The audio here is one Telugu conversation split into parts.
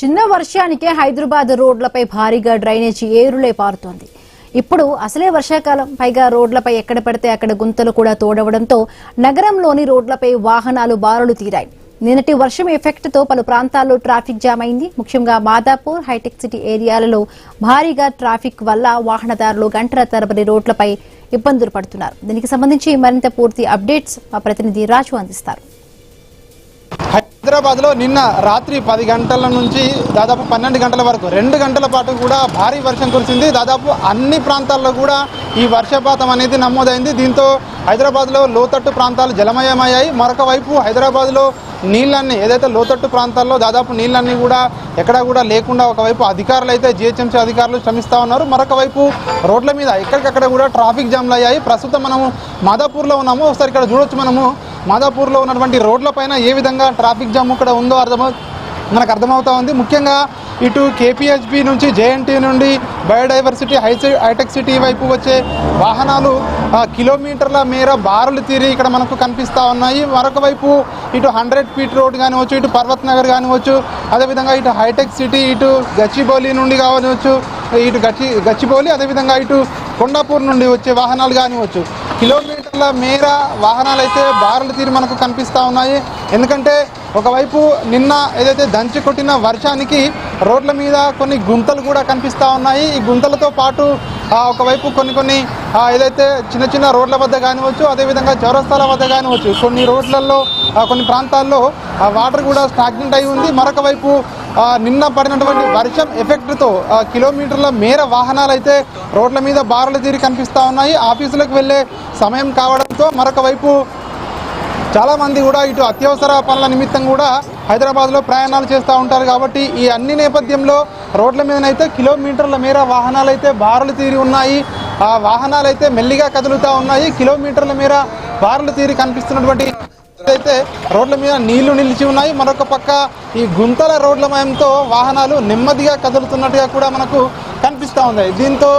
చిన్న వర్షానికే హైదరాబాద్ రోడ్లపై భారీగా డ్రైనేజీ ఏరులై పారుతోంది. ఇప్పుడు అసలే వర్షాకాలం, పైగా రోడ్లపై ఎక్కడ పడితే అక్కడ గుంతలు కూడా తోడవడంతో నగరంలోని రోడ్లపై వాహనాలు బారులు తీరాయి. నిన్నటి వర్షం ఎఫెక్ట్ తో పలు ప్రాంతాల్లో ట్రాఫిక్ జామ్ అయింది. ముఖ్యంగా మాదాపూర్, హైటెక్ సిటీ ఏరియాలలో భారీగా ట్రాఫిక్ వల్ల వాహనదారులు గంటల తరబడి రోడ్లపై ఇబ్బందులు పడుతున్నారు. దీనికి సంబంధించి మరింత పూర్తి అప్డేట్స్ మా ప్రతినిధి రాజు అందిస్తారు. హైదరాబాద్లో నిన్న రాత్రి 10 గంటల నుంచి దాదాపు 12 గంటల వరకు 2 గంటల పాటు కూడా భారీ వర్షం కురిసింది. దాదాపు అన్ని ప్రాంతాల్లో కూడా ఈ వర్షపాతం అనేది నమోదైంది. దీంతో హైదరాబాద్లో లోతట్టు ప్రాంతాలు జలమయమయ్యాయి. మరొక వైపు హైదరాబాద్లో నీళ్ళన్నీ ఏదైతే లోతట్టు ప్రాంతాల్లో దాదాపు నీళ్ళన్నీ కూడా ఎక్కడా కూడా లేకుండా ఒకవైపు అధికారులు అయితే జిహెచ్ఎంసీ అధికారులు శ్రమిస్తూ ఉన్నారు. మరొక వైపు రోడ్ల మీద ఎక్కడికక్కడ కూడా ట్రాఫిక్ జామ్లు అయ్యాయి. ప్రస్తుతం మనము మాదాపూర్లో ఉన్నాము. ఒకసారి ఇక్కడ చూడొచ్చు. మనము మాదాపూర్లో ఉన్నటువంటి రోడ్లపైన ఏ విధంగా ట్రాఫిక్ జామ్ ఇక్కడ ఉందో మనకు అర్థమవుతా ఉంది. ముఖ్యంగా ఇటు కేపీహెచ్బి నుంచి, జేఎన్టీ నుండి బయోడైవర్సిటీ, హైటెక్ సిటీ వైపు వచ్చే వాహనాలు కిలోమీటర్ల మేర బారులు తీరి ఇక్కడ మనకు కనిపిస్తూ ఉన్నాయి. మరొక వైపు ఇటు 100 ఫీట్ రోడ్ కానివచ్చు, ఇటు పర్వత్ నగర్ కానివచ్చు, అదేవిధంగా ఇటు హైటెక్ సిటీ, ఇటు గచ్చిబౌలి నుండి కావచ్చు, ఇటు గచ్చిబౌలి, అదేవిధంగా ఇటు కొండాపూర్ నుండి వచ్చే వాహనాలు కానివచ్చు, కిలోమీటర్ల మేర వాహనాలు అయితే బారులు తీరి మనకు కనిపిస్తూ ఉన్నాయి. ఎందుకంటే ఒకవైపు నిన్న ఏదైతే దంచి కొట్టిన వర్షానికి రోడ్ల మీద కొన్ని గుంతలు కూడా కనిపిస్తూ ఉన్నాయి. ఈ గుంతలతో పాటు ఒకవైపు కొన్ని ఏదైతే చిన్న చిన్న రోడ్ల వద్ద కానివచ్చు, అదేవిధంగా చౌరస్తాల వద్ద కానివచ్చు, కొన్ని రోడ్లలో కొన్ని ప్రాంతాల్లో వాటర్ కూడా స్టాగ్నెంట్ అయి ఉంది. మరొక వైపు నిన్న పడినటువంటి వర్షం ఎఫెక్ట్తో కిలోమీటర్ల మేర వాహనాలు అయితే రోడ్ల మీద బారులు తీరి కనిపిస్తూ ఉన్నాయి. ఆఫీసులకు వెళ్ళే సమయం కావడంతో మరొక వైపు చాలామంది కూడా ఇటు అత్యవసర పనుల నిమిత్తం కూడా హైదరాబాద్లో ప్రయాణాలు చేస్తూ ఉంటారు. కాబట్టి ఈ అన్ని నేపథ్యంలో రోడ్ల మీదనైతే కిలోమీటర్ల మేర వాహనాలు అయితే బారులు తీరి ఉన్నాయి. ఆ వాహనాలు అయితే మెల్లిగా కదులుతూ ఉన్నాయి. కిలోమీటర్ల మేర బారులు తీరి కనిపిస్తున్నటువంటి అయితే రోడ్ల మీద నీళ్లు నిలిచి ఉన్నాయి. మరొక పక్క ఈ గుంతల రోడ్ల మయంతో వాహనాలు నెమ్మదిగా కదులుతున్నట్టుగా కూడా మనకు కనిపిస్తూ ఉంది. దీంతో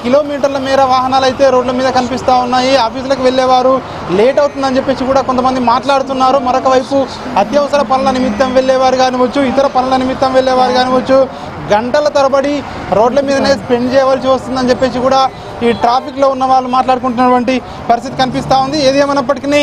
కిలోమీటర్ల మేర వాహనాలు అయితే రోడ్ల మీద కనిపిస్తూ ఉన్నాయి. ఆఫీసులకు వెళ్ళేవారు లేట్ అవుతుందని చెప్పేసి కూడా కొంతమంది మాట్లాడుతున్నారు. మరొక వైపు అత్యవసర పనుల నిమిత్తం వెళ్ళేవారు కానివచ్చు, ఇతర పనుల నిమిత్తం వెళ్ళేవారు కానివచ్చు, గంటల తరబడి రోడ్ల మీదనే స్పెండ్ చేయవలసి వస్తుందని చెప్పేసి కూడా ఈ ట్రాఫిక్లో ఉన్న వాళ్ళు మాట్లాడుకుంటున్నటువంటి పరిస్థితి కనిపిస్తూ ఉంది. ఏది ఏమైనప్పటికీ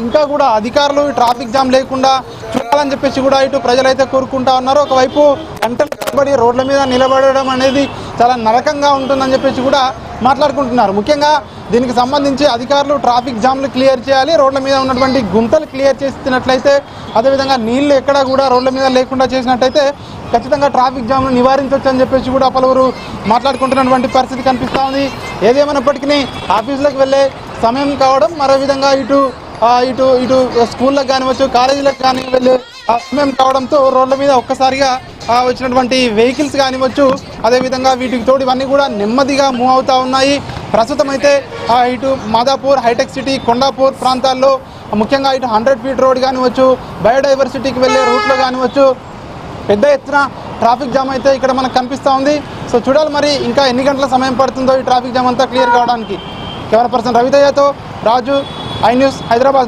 ఇంకా కూడా అధికారులు ట్రాఫిక్ జామ్ లేకుండా చూడాలని చెప్పేసి కూడా ఇటు ప్రజలైతే కోరుకుంటా ఉన్నారు. ఒకవైపు గంటల తరబడి రోడ్ల మీద నిలబడడం అనేది చాలా నరకంగా ఉంటుందని చెప్పేసి కూడా మాట్లాడుకుంటున్నారు. ముఖ్యంగా దీనికి సంబంధించి అధికారులు ట్రాఫిక్ జామ్లు క్లియర్ చేయాలి. రోడ్ల మీద ఉన్నటువంటి గుంతలు క్లియర్ చేసినట్లయితే, అదేవిధంగా నీళ్లు ఎక్కడా కూడా రోడ్ల మీద లేకుండా చేసినట్టయితే ఖచ్చితంగా ట్రాఫిక్ జామ్ను నివారించవచ్చు అని చెప్పేసి కూడా పలువురు మాట్లాడుకుంటున్నటువంటి పరిస్థితి కనిపిస్తూ ఉంది. ఏదేమైనప్పటికీ ఆఫీసులకు వెళ్ళే సమయం కావడం, మరో విధంగా ఇటు ఇటు ఇటు స్కూళ్ళకు కానివచ్చు, కాలేజీలకు కానీ వెళ్ళే సమయం కావడంతో రోడ్ల మీద ఒక్కసారిగా వచ్చినటువంటి వెహికల్స్ కానివచ్చు, అదేవిధంగా వీటికి తోడు ఇవన్నీ కూడా నెమ్మదిగా మూవ్ అవుతూ ఉన్నాయి. ప్రస్తుతం అయితే ఇటు మాదాపూర్, హైటెక్ సిటీ, కొండాపూర్ ప్రాంతాల్లో ముఖ్యంగా ఇటు 100 ఫీట్ రోడ్ కానివచ్చు, బయోడైవర్సిటీకి వెళ్ళే రూట్లో కానివచ్చు పెద్ద ఎత్తున ట్రాఫిక్ జామ్ అయితే ఇక్కడ మనకు కనిపిస్తూ ఉంది. సో చూడాలి మరి ఇంకా ఎన్ని గంటల సమయం పడుతుందో ఈ ట్రాఫిక్ జామ్ అంతా క్లియర్ కావడానికి. కెమెరా పర్సన్ రవితయ్యతో రాజు, ఐ న్యూస్, హైదరాబాద్.